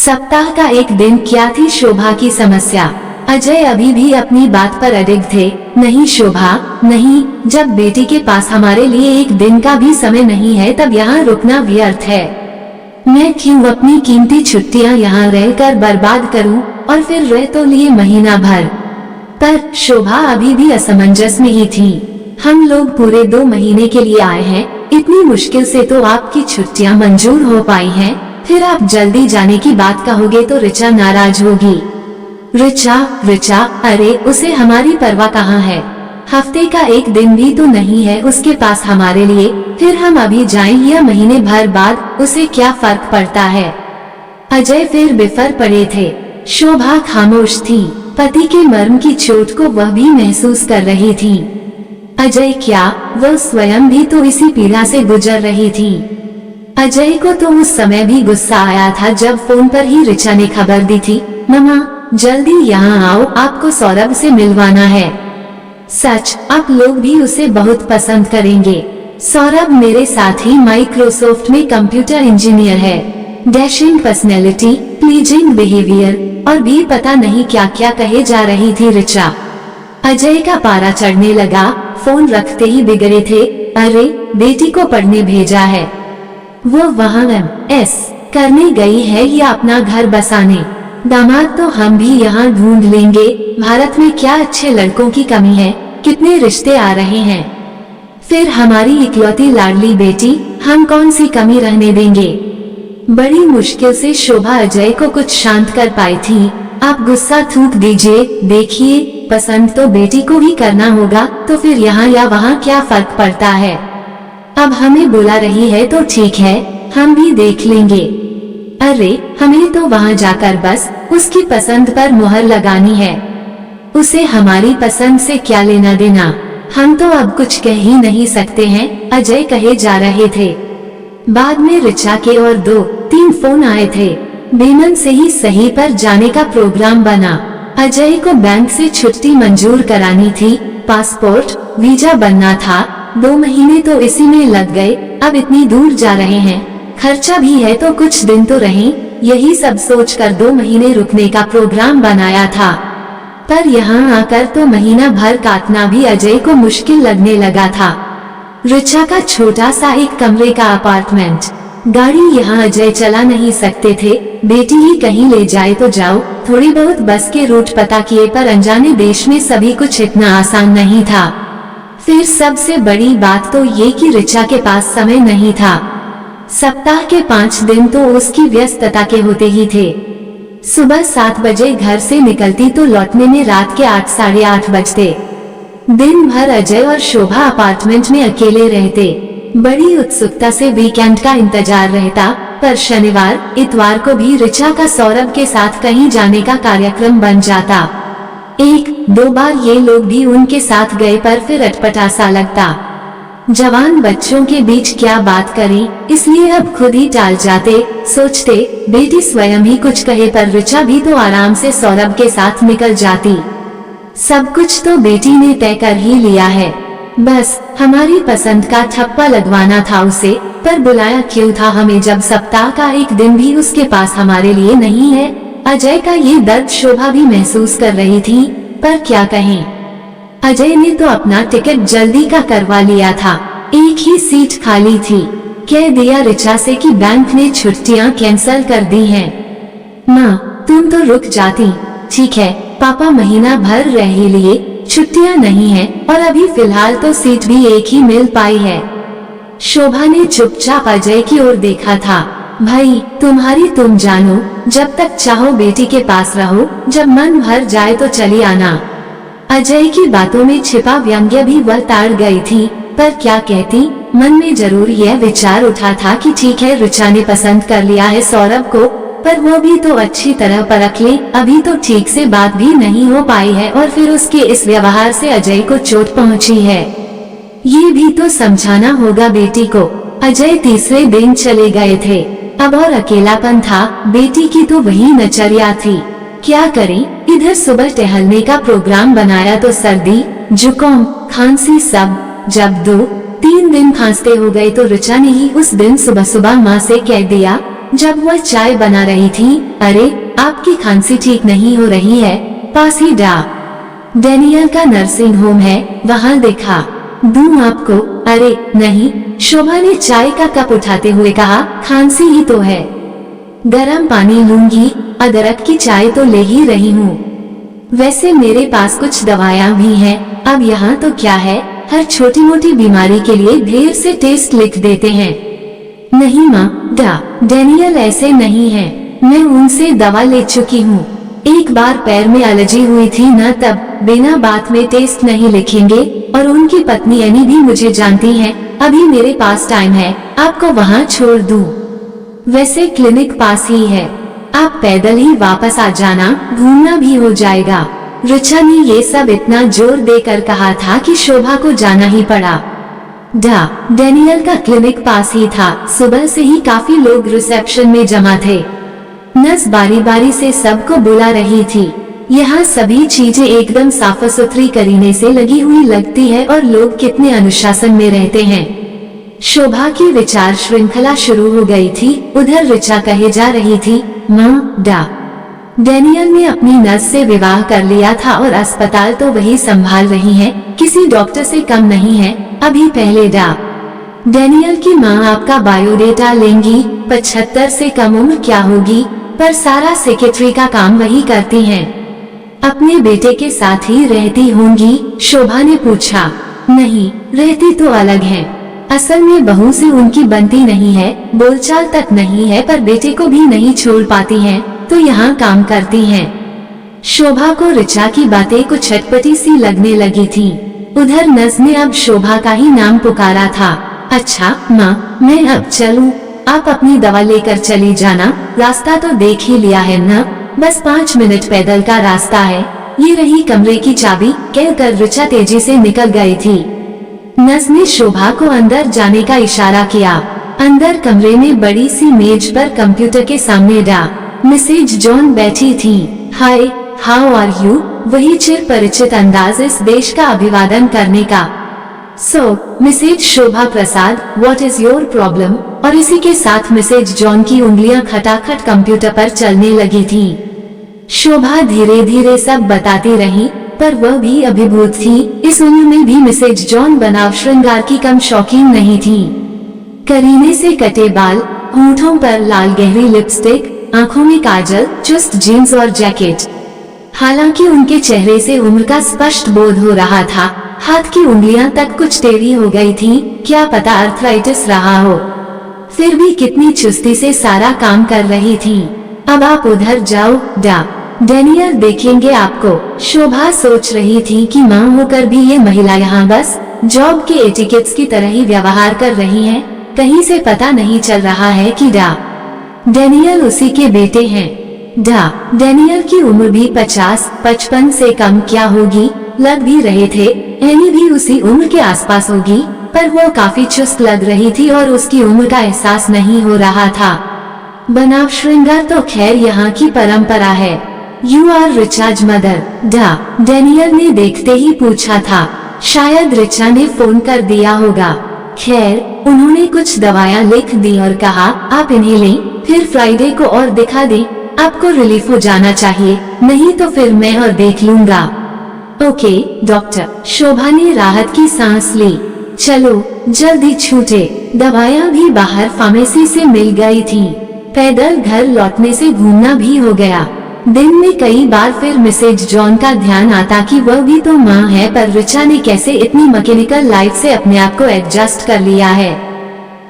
सप्ताह का एक दिन क्या थी शोभा की समस्या। अजय अभी भी अपनी बात पर अडिग थे। नहीं शोभा, नहीं, जब बेटी के पास हमारे लिए एक दिन का भी समय नहीं है तब यहाँ रुकना व्यर्थ है। मैं क्यों अपनी कीमती छुट्टियाँ यहाँ रहकर बर्बाद करूँ और फिर रह तो लिए महीना भर। पर शोभा अभी भी असमंजस में ही थी। हम लोग पूरे 2 महीने के लिए आए हैं, इतनी मुश्किल से तो आपकी छुट्टियाँ मंजूर हो पाई हैं, फिर आप जल्दी जाने की बात कहोगे तो ऋचा नाराज होगी। ऋचा, अरे उसे हमारी परवाह कहाँ है। हफ्ते का एक दिन भी तो नहीं है उसके पास हमारे लिए, फिर हम अभी जाएं या महीने भर बाद, उसे क्या फर्क पड़ता है। अजय फिर बिफर पड़े थे। शोभा खामोश थी। पति के मर्म की चोट को वह भी महसूस कर रही थी। अजय क्या, वह स्वयं भी तो इसी पीड़ा से गुजर रही थी। अजय को तो उस समय भी गुस्सा आया था जब फोन पर ही ऋचा ने खबर दी थी, मम्मा जल्दी यहाँ आओ, आपको सौरभ से मिलवाना है। सच, आप लोग भी उसे बहुत पसंद करेंगे। सौरभ मेरे साथ ही माइक्रोसॉफ्ट में कंप्यूटर इंजीनियर है। डैशिंग पर्सनैलिटी, प्लीजिंग बिहेवियर और भी पता नहीं क्या क्या कहे जा रही थी ऋचा। अजय का पारा चढ़ने लगा। फोन रखते ही बिगड़े थे, अरे बेटी को पढ़ने भेजा है, वो वहाँ MS करने गई है या अपना घर बसाने। दामाद तो हम भी यहाँ ढूंढ लेंगे। भारत में क्या अच्छे लड़कों की कमी है, कितने रिश्ते आ रहे हैं। फिर हमारी इकलौती लाडली बेटी, हम कौन सी कमी रहने देंगे। बड़ी मुश्किल से शोभा अजय को कुछ शांत कर पाई थी। आप गुस्सा थूक दीजिए, देखिए पसंद तो बेटी को ही करना होगा, तो फिर यहाँ या वहाँ क्या फर्क पड़ता है। अब हमें बुला रही है तो ठीक है, हम भी देख लेंगे। अरे हमें तो वहाँ जाकर बस उसकी पसंद पर मुहर लगानी है, उसे हमारी पसंद से क्या लेना देना। हम तो अब कुछ कह ही नहीं सकते हैं, अजय कहे जा रहे थे। बाद में ऋचा के और 2-3 फोन आए थे। बेमन से ही सही पर जाने का प्रोग्राम बना। अजय को बैंक से छुट्टी मंजूर करानी थी, पासपोर्ट वीजा बनना था। 2 महीने तो इसी में लग गए। अब इतनी दूर जा रहे हैं, खर्चा भी है तो कुछ दिन तो रहें। यही सब सोचकर 2 महीने रुकने का प्रोग्राम बनाया था। पर यहाँ आकर तो महीना भर काटना भी अजय को मुश्किल लगने लगा था। ऋचा का छोटा सा एक कमरे का अपार्टमेंट, गाड़ी यहाँ अजय चला नहीं सकते थे। बेटी ही कहीं ले जाए तो जाओ, थोड़ी बहुत बस के रूट पता किए, पर अनजाने देश में सभी कुछ इतना आसान नहीं था। फिर सबसे बड़ी बात तो ये कि ऋचा के पास समय नहीं था। सप्ताह के 5 दिन तो उसकी व्यस्तता के होते ही थे। सुबह 7 बजे घर से निकलती तो लौटने में रात के 8 साढ़े 8 बजते। दिन भर अजय और शोभा अपार्टमेंट में अकेले रहते। बड़ी उत्सुकता से वीकेंड का इंतजार रहता, पर शनिवार इतवार को भी ऋचा का सौरभ के साथ कहीं जाने का कार्यक्रम बन जाता। 1-2 बार ये लोग भी उनके साथ गए, पर फिर अटपटा सा लगता। जवान बच्चों के बीच क्या बात करें, इसलिए अब खुद ही टाल जाते। सोचते बेटी स्वयं ही कुछ कहे, पर ऋचा भी तो आराम से सौरभ के साथ निकल जाती। सब कुछ तो बेटी ने तय कर ही लिया है, बस हमारी पसंद का ठप्पा लगवाना था उसे। पर बुलाया क्यों था हमें जब सप्ताह का एक दिन भी उसके पास हमारे लिए नहीं है। अजय का ये दर्द शोभा भी महसूस कर रही थी, पर क्या कहें। अजय ने तो अपना टिकट जल्दी का करवा लिया था, एक ही सीट खाली थी। कह दिया ऋचा से कि बैंक ने छुट्टियां कैंसिल कर दी हैं। माँ तुम तो रुक जाती। ठीक है, पापा महीना भर रह ही लिए, छुट्टियां नहीं है और अभी फिलहाल तो सीट भी एक ही मिल पाई है। शोभा ने चुपचाप अजय की ओर देखा था। भाई तुम्हारी तुम जानो, जब तक चाहो बेटी के पास रहो, जब मन भर जाए तो चली आना। अजय की बातों में छिपा व्यंग्य भी वह ताड़ गई थी, पर क्या कहती। मन में जरूर यह विचार उठा था कि ठीक है, ऋचा ने पसंद कर लिया है सौरभ को, पर वो भी तो अच्छी तरह परख ले। अभी तो ठीक से बात भी नहीं हो पाई है और फिर उसके इस व्यवहार से अजय को चोट पहुंची है, ये भी तो समझाना होगा बेटी को। अजय तीसरे दिन चले गए थे। अब और अकेलापन था। बेटी की तो वही नचर्या थी, क्या करें। इधर सुबह टहलने का प्रोग्राम बनाया तो सर्दी, जुकाम, खांसी सब। जब 2-3 दिन खांसते हो गए तो ऋचा ने ही उस दिन सुबह सुबह माँ से कह दिया, जब वह चाय बना रही थी। अरे, आपकी खांसी ठीक नहीं हो रही है? पास ही डैनियल का नर्सिंग होम है, वहाँ दिखा दूं आपको? अरे नहीं, शोभा ने चाय का कप उठाते हुए कहा, खांसी ही तो है। गरम पानी लूंगी, अदरक की चाय तो ले ही रही हूँ। वैसे मेरे पास कुछ दवाइयाँ भी हैं। अब यहाँ तो क्या है, हर छोटी मोटी बीमारी के लिए ढेर से टेस्ट लिख देते हैं। नहीं माँ, डैनियल ऐसे नहीं है, मैं उनसे दवा ले चुकी हूँ। एक बार पैर में एलर्जी हुई थी ना, तब बिना बात में टेस्ट नहीं लिखेंगे। और उनकी पत्नी एनी भी मुझे जानती है। अभी मेरे पास टाइम है, आपको वहाँ छोड़ दूँ। वैसे क्लिनिक पास ही है, आप पैदल ही वापस आ जाना, घूमना भी हो जाएगा। ऋचा ने ये सब इतना जोर देकर कहा था कि शोभा को जाना ही पड़ा। डैनियल का क्लिनिक पास ही था। सुबह से ही काफी लोग रिसेप्शन में जमा थे। नर्स बारी बारी से सबको बुला रही थी। यहाँ सभी चीजें एकदम साफ सुथरी करीने से लगी हुई लगती है और लोग कितने अनुशासन में रहते हैं। शोभा की विचार श्रृंखला शुरू हो गई थी। उधर ऋचा कहे जा रही थी, माँ, डैनियल ने अपनी नर्स से विवाह कर लिया था और अस्पताल तो वही संभाल रही है, किसी डॉक्टर से कम नहीं है। अभी पहले डैनियल की माँ आपका बायोडेटा लेंगी। 75 से कम उम्र क्या होगी, पर सारा सेक्रेटरी का काम वही करती हैं। अपने बेटे के साथ ही रहती होंगी? शोभा ने पूछा। नहीं, रहती तो अलग है। असल में बहू से उनकी बनती नहीं है, बोलचाल तक नहीं है, पर बेटे को भी नहीं छोड़ पाती हैं, तो यहाँ काम करती हैं। शोभा को ऋचा की बातें कुछ चटपटी सी लगने लगी थी। उधर नर्स ने अब शोभा का ही नाम पुकारा था। अच्छा माँ, मैं अब चलूं? आप अपनी दवा लेकर चली जाना, रास्ता तो देख ही लिया है ना, बस 5 मिनट पैदल का रास्ता है। ये रही कमरे की चाबी, कहकर ऋचा तेजी से निकल गई थी। नर्स ने शोभा को अंदर जाने का इशारा किया। अंदर कमरे में बड़ी सी मेज पर कंप्यूटर के सामने मिसेज जॉन बैठी थी। हाय, हाउ आर यू? वही चिर परिचित अंदाज इस देश का अभिवादन करने का। Mrs Shobha Prasad, what is your problem? और इसी के साथ मिसेज जॉन की उंगलियां खटाखट कंप्यूटर पर चलने लगी थी। शोभा धीरे धीरे सब बताती रही, पर वह भी अभिभूत थी। इस उम्र में भी मिसेज जॉन बनाव श्रृंगार की कम शौकीन नहीं थी। करीने से कटे बाल, होठों पर लाल गहरी लिपस्टिक, आंखों में काजल, चुस्त जीन्स और जैकेट। हालांकि उनके चेहरे से उम्र का स्पष्ट बोध हो रहा था। हाथ की उंगलियां तक कुछ टेढ़ी हो गई थीं, क्या पता अर्थराइटिस रहा हो। फिर भी कितनी चुस्ती से सारा काम कर रही थी। अब आप उधर जाओ, डैनियल देखेंगे आपको। शोभा सोच रही थी कि माँ होकर भी ये महिला यहाँ बस जॉब के एटिकेट्स की तरह ही व्यवहार कर रही है। कहीं से पता नहीं चल रहा है कि डैनियल उसी के बेटे हैं। डैनियल की उम्र भी 50-55 से कम क्या होगी, लग भी रहे थे। एनी भी उसी उम्र के आसपास होगी, पर वो काफी चुस्त लग रही थी और उसकी उम्र का एहसास नहीं हो रहा था। बनाव श्रृंगार तो खैर यहाँ की परंपरा है। You are Richa's mother? Daniel ने देखते ही पूछा था। शायद ऋचा ने फोन कर दिया होगा। खैर, उन्होंने कुछ दवाइयाँ लिख दी और कहा, आप इन्हें लें, फिर फ्राइडे को और दिखा दें। आपको रिलीफ हो जाना चाहिए, नहीं तो फिर मैं और देख लूंगा। Okay doctor. शोभा ने राहत की सांस ली। चलो जल्दी छूटे। दवाइयाँ भी बाहर फार्मेसी से मिल गई थी। पैदल घर लौटने से घूमना भी हो गया। दिन में कई बार फिर मिसेज जॉन का ध्यान आता कि वह भी तो माँ है, पर ऋचा ने कैसे इतनी मैकेनिकल लाइफ से अपने आप को एडजस्ट कर लिया है।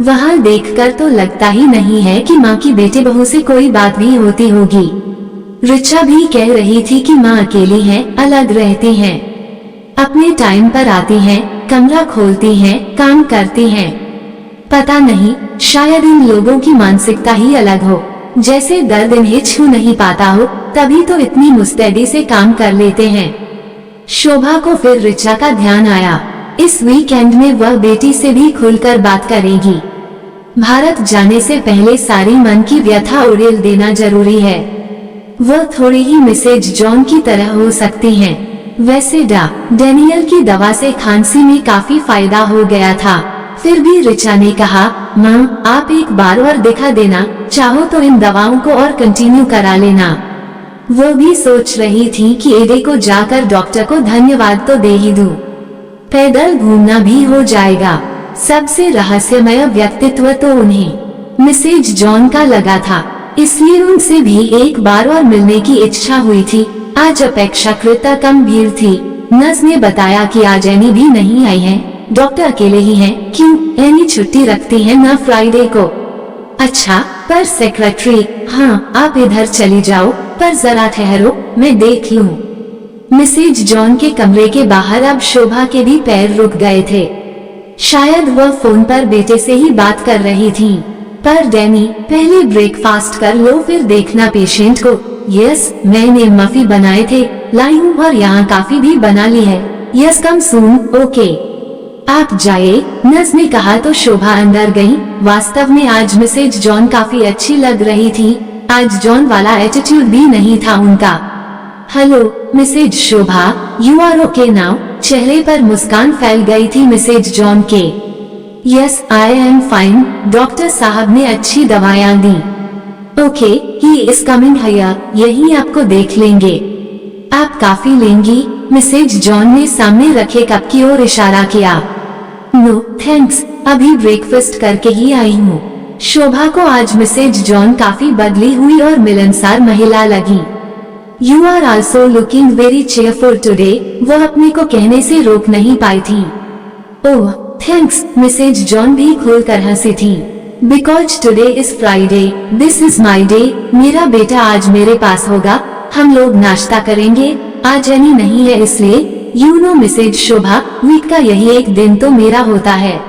वहाँ देखकर तो लगता ही नहीं है कि माँ की बेटे बहू से कोई बात भी होती होगी। ऋचा भी कह रही थी कि माँ अकेली है, अलग रहती हैं, अपने टाइम पर आती हैं, कमरा खोलती हैं, काम करती हैं। पता नहीं, शायद इन लोगों की मानसिकता ही अलग हो। जैसे दर्द इन्हें छू नहीं पाता हो, तभी तो इतनी मुस्तैदी से काम कर लेते हैं। शोभा को फिर ऋचा का ध्यान आया। इस वीकेंड में वह बेटी से भी खुलकर बात करेगी। भारत जाने से पहले सारी मन की व्यथा उड़ेल देना जरूरी है। वह थोड़ी ही मिसेज जॉन की तरह हो सकती हैं। वैसे डैनियल की दवा से खांसी में काफी फायदा हो गया था। फिर भी ऋचा ने कहा, माँ आप एक बार और दिखा देना, चाहो तो इन दवाओं को और कंटिन्यू करा लेना। वो भी सोच रही थी कि एडे को जाकर डॉक्टर को धन्यवाद तो दे ही दूं। पैदल घूमना भी हो जाएगा। सबसे रहस्यमय व्यक्तित्व तो उन्हें मिसेज जॉन का लगा था, इसलिए उनसे भी एक बार और मिलने की इच्छा हुई थी। आज अपेक्षाकृत कम भीड़ थी। नर्स ने बताया कि आज एनी भी नहीं आई है, डॉक्टर अकेले ही हैं। क्यों, एनी छुट्टी रखती है ना फ्राइडे को? अच्छा, पर सेक्रेटरी, हाँ आप इधर चली जाओ, पर जरा ठहरो मैं देख लूं। मिसेज जॉन के कमरे के बाहर अब शोभा के भी पैर रुक गए थे। शायद वह फोन पर बेटे से ही बात कर रही थी। पर डैनी, पहले ब्रेकफास्ट कर लो फिर देखना पेशेंट को। यस, मैंने मफी बनाए थे, लाई हूँ, और यहाँ काफी भी बना ली है। यस कम सून, ओके आप जाइए, नर्स ने कहा तो शोभा अंदर गई। वास्तव में आज मिसेज जॉन काफी अच्छी लग रही थी। आज जॉन वाला एटीट्यूड भी नहीं था उनका। Hello Mrs Shobha, you are okay now? चेहरे पर मुस्कान फैल गई थी मिसेज जॉन के। Yes I am fine, doctor साहब ने अच्छी दवाइयाँ दी। Okay, he is coming here, यही आपको देख लेंगे। आप काफी लेंगी? मिसेज जॉन ने सामने रखे कप की ओर इशारा किया। नो थैंक्स, अभी ब्रेकफास्ट करके ही आई हूँ। शोभा को आज मिसेज जॉन काफी बदली हुई और मिलनसार महिला लगी। You are also looking very cheerful today, वह अपने को कहने से रोक नहीं पाई थी। ओह थैंक्स, मिसेज जॉन भी खुलकर हंसी थी। Because today is Friday, this is my day, मेरा बेटा आज मेरे पास होगा, हम लोग नाश्ता करेंगे। आज एनी नहीं है इसलिए। You know Mrs Shobha, week का यही एक दिन तो मेरा होता है।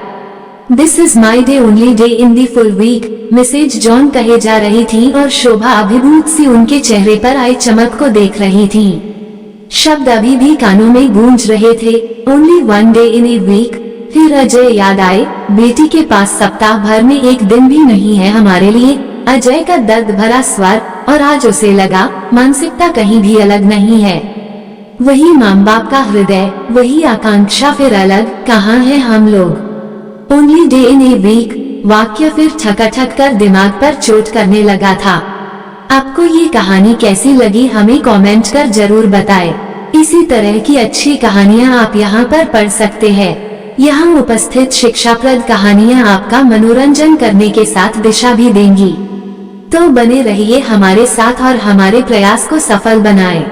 This is my day only day in the full week, Mrs John कहे जा रही थी और शोभा अभिभूत सी उनके चेहरे पर आई चमक को देख रही थी। शब्द अभी भी कानों में गूंज रहे थे, only one day in a week. फिर अजय याद आए, बेटी के पास सप्ताह भर में एक दिन भी नहीं है हमारे लिए। अजय का दर्द भरा स्वर, और आज उसे लगा मानसिकता कहीं भी अलग नहीं है। वही माँ बाप का हृदय, वही आकांक्षा, फिर अलग कहाँ है हम लोग। Only day in a week वाक्य फिर ठकठक कर दिमाग पर चोट करने लगा था। आपको ये कहानी कैसी लगी हमें कमेंट कर जरूर बताएं। इसी तरह की अच्छी कहानियाँ आप यहाँ पर पढ़ सकते हैं। यहाँ उपस्थित शिक्षाप्रद कहानियाँ आपका मनोरंजन करने के साथ दिशा भी देंगी। तो बने रहिए हमारे साथ और हमारे प्रयास को सफल बनाएं।